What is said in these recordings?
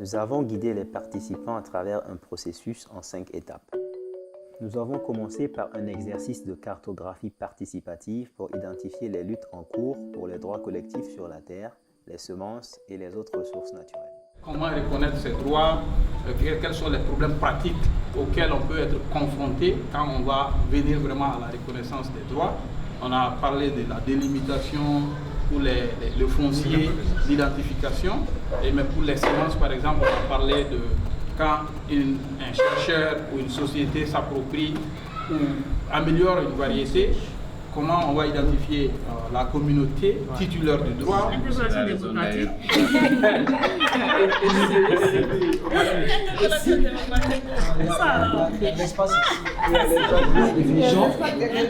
Nous avons guidé les participants à travers un processus en 5 étapes. Nous avons commencé par un exercice de cartographie participative pour identifier les luttes en cours pour les droits collectifs sur la terre, les semences et les autres ressources naturelles. Comment reconnaître ces droits, quels sont les problèmes pratiques auxquels on peut être confronté quand on va venir vraiment à la reconnaissance des droits. On a parlé de la délimitation pour le foncier d'identification, et même pour les semences par exemple, on a parlé de quand un chercheur ou une société s'approprie ou améliore une variété, comment on va identifier la communauté titulaire du droit.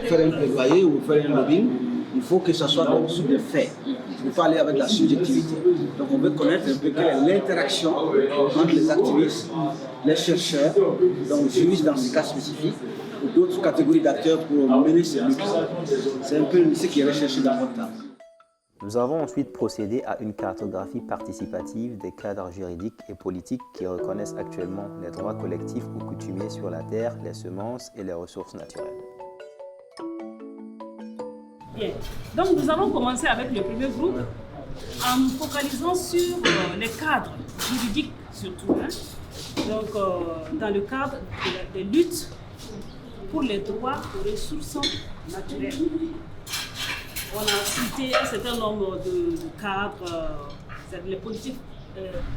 Faire un plaidoyer ou faire un lobbying, il faut que ça soit sous des faits. Il ne faut pas aller avec la subjectivité. Donc on veut connaître un peu quelle est l'interaction entre les activistes, les chercheurs, donc juristes dans ces cas spécifiques, ou d'autres catégories d'acteurs pour mener ces luttes. C'est un peu ce qui est recherché dans votre temps. Nous avons ensuite procédé à une cartographie participative des cadres juridiques et politiques qui reconnaissent actuellement les droits collectifs ou coutumiers sur la terre, les semences et les ressources naturelles. Bien. Donc nous allons commencer avec le premier groupe en nous focalisant sur les cadres juridiques surtout. Donc dans le cadre des luttes pour les droits aux ressources naturelles. On a cité un certain nombre de cadres, les politiques.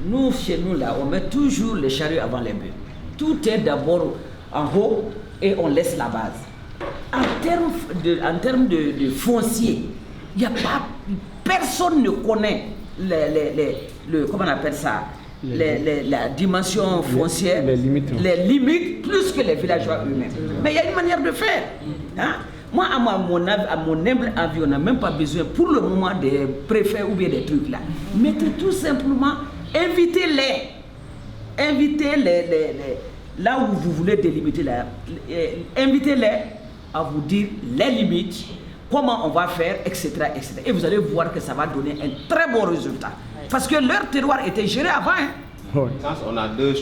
Nous, chez nous, là, on met toujours les charrues avant les bœufs. Tout est d'abord en haut et on laisse la base. En termes de foncier, il n'y a pas, personne ne connaît comment on appelle ça, la dimension foncière, les limites plus que les villageois eux-mêmes. Mais il y a une manière de faire. Hein? Moi, à mon humble avis, on n'a même pas besoin pour le moment des préfets ou bien des trucs là. Mettez tout simplement, invitez-les là où vous voulez délimiter, invitez-les à vous dire les limites, comment on va faire, etc., etc. Et vous allez voir que ça va donner un très bon résultat. Parce que leur terroir était géré avant. Hein. On a deux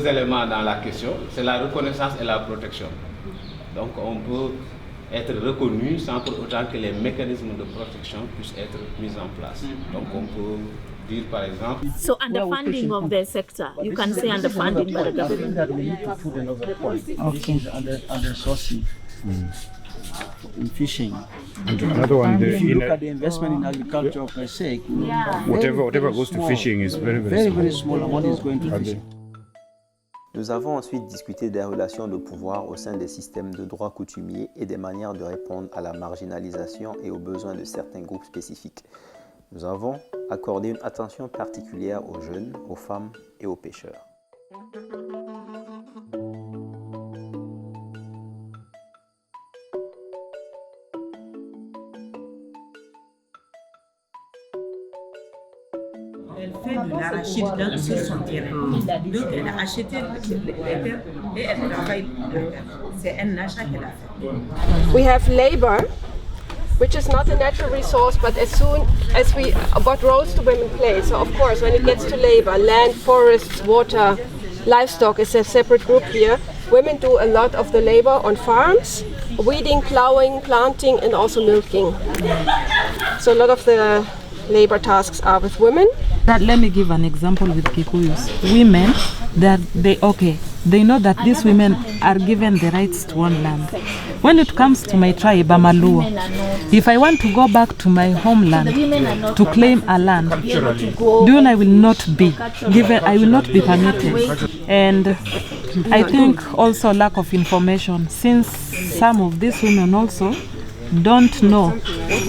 éléments dans la question, c'est la reconnaissance et la protection. Donc on peut être reconnu sans pour autant que les mécanismes de protection puissent être mis en place. Donc on peut dire par exemple... So underfunding of the sector, you can say underfunding by the government. Okay. Under sourcing. In fishing. Another one, if you look at the investment in agriculture per se, whatever goes to fishing is very small amount is going to fishing. Nous avons ensuite discuté des relations de pouvoir au sein des systèmes de droit coutumier et des manières de répondre à la marginalisation et aux besoins de certains groupes spécifiques. Nous avons accordé une attention particulière aux jeunes, aux femmes et aux pêcheurs. Elle fait de l'arachide sur son terrain. Donc elle a acheté les terres et elle travaille. C'est un achat qu'elle a fait. We have labor, which is not a natural resource, but as soon as what roles do women play? So of course, when it gets to labor, land, forests, water, livestock is a separate group here. Women do a lot of the labor on farms, weeding, plowing, planting, and also milking. So a lot of the labor tasks are with women. Let me give an example with Kikuyus. Women, they know that these women are given the rights to own land. When it comes to my tribe, Amaluo, if I want to go back to my homeland to claim a land, then I will not be given, I will not be permitted. And I think also lack of information, since some of these women also don't know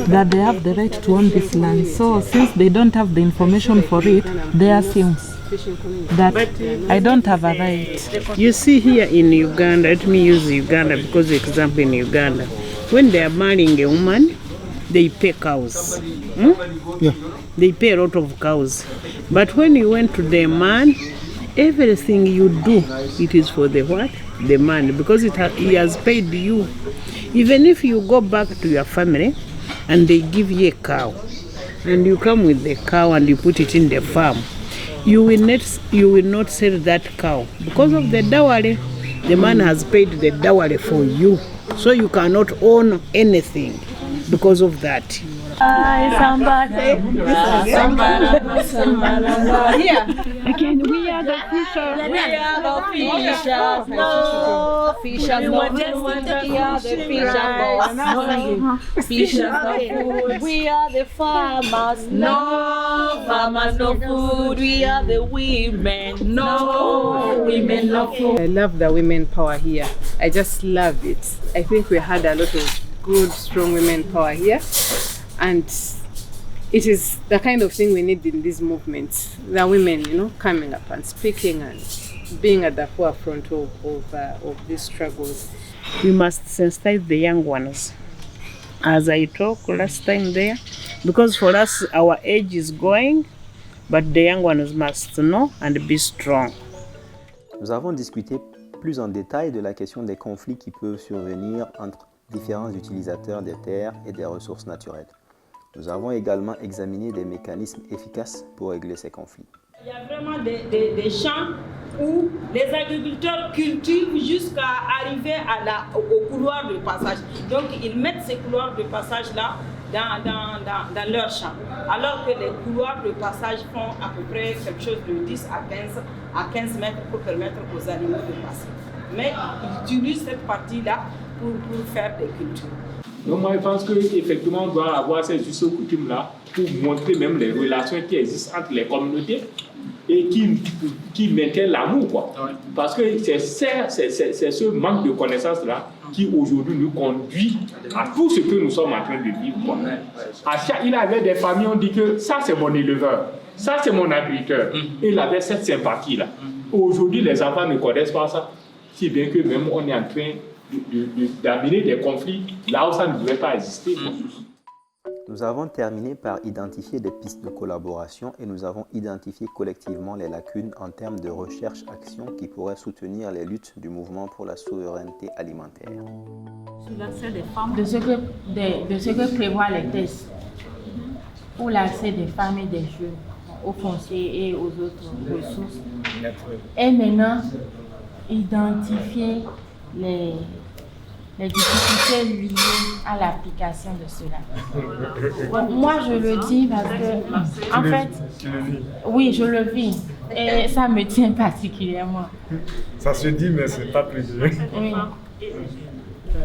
that they have the right to own this land. So since they don't have the information for it, they assume that I don't have a right. You see here in Uganda, let me use Uganda because example in Uganda, when they are marrying a woman, they pay cows. Yeah. They pay a lot of cows. But when you went to the man, everything you do, it is for the what? The man, because he has paid you. Even if you go back to your family and they give you a cow, and you come with the cow and you put it in the farm, you will not sell that cow because of the dowry. The man has paid the dowry for you, so you cannot own anything because of that. Here again, we are the fishers. We are the fishers. No fishers. We are the fishers. Fishers no food. We are the farmers. No farmers no food. We are the women. No women no food. I love the women power here. I just love it. I think we had a lot of good, strong women power here. And it is the kind of thing we need in these movements. The women, you know, coming up and speaking and being at the forefront of these struggles. We must sensitize the young ones. As I talked last time there, because for us, our age is going, but the young ones must know and be strong. Nous avons discuté plus en détail de la question des conflits qui peuvent survenir entre différents utilisateurs des terres et des ressources naturelles. Nous avons également examiné des mécanismes efficaces pour régler ces conflits. Il y a vraiment des champs où les agriculteurs cultivent jusqu'à arriver au couloir de passage. Donc ils mettent ces couloirs de passage-là dans leur champ. Alors que les couloirs de passage font à peu près quelque chose de 10 à 15 mètres pour permettre aux animaux de passer. Mais ils utilisent cette partie-là pour faire des cultures. Donc moi je pense qu'effectivement on doit avoir ces us et coutumes-là pour montrer même les relations qui existent entre les communautés et qui maintiennent l'amour, quoi. Parce que c'est ce manque de connaissances-là qui aujourd'hui nous conduit à tout ce que nous sommes en train de vivre, quoi. Il y avait des familles, on dit que ça c'est mon éleveur, ça c'est mon agriculteur, et il avait cette sympathie-là. Aujourd'hui les enfants ne connaissent pas ça, si bien que même on est en train d'amener des conflits là où ça ne devait pas exister. Nous avons terminé par identifier des pistes de collaboration et nous avons identifié collectivement les lacunes en termes de recherche-action qui pourraient soutenir les luttes du mouvement pour la souveraineté alimentaire. Sur l'accès des femmes, de ce que prévoient les textes pour l'accès des femmes et des jeunes aux fonciers et aux autres ressources. Et maintenant, identifier les difficultés liées à l'application de cela. Moi, je le dis parce que, en fait, oui, je le vis et ça me tient particulièrement. Ça se dit, mais c'est pas précisé. Oui.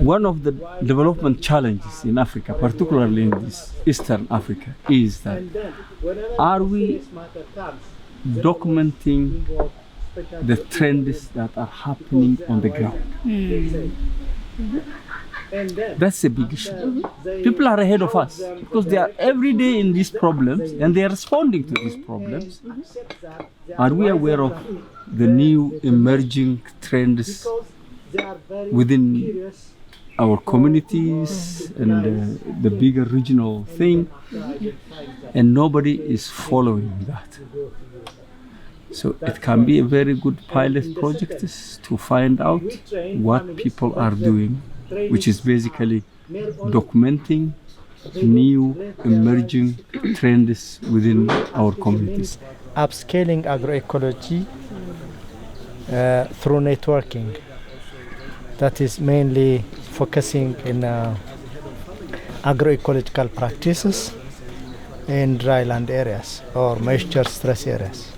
One of the development challenges in Africa, particularly in this Eastern Africa, is that are we documenting the trends that are happening on the ground? That's a big issue. People are ahead of us because they are every day in these problems and they are responding to these problems. Are we aware of the new emerging trends within our communities and the bigger regional thing? And nobody is following that. So it can be a very good pilot project to find out what people are doing, which is basically documenting new emerging trends within our communities. Upscaling agroecology through networking. That is mainly focusing in agroecological practices in dryland areas or moisture stress areas.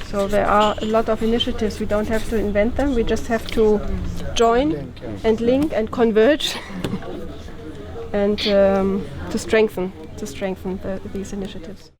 So there are a lot of initiatives. We don't have to invent them. We just have to join and link and converge and to strengthen these initiatives.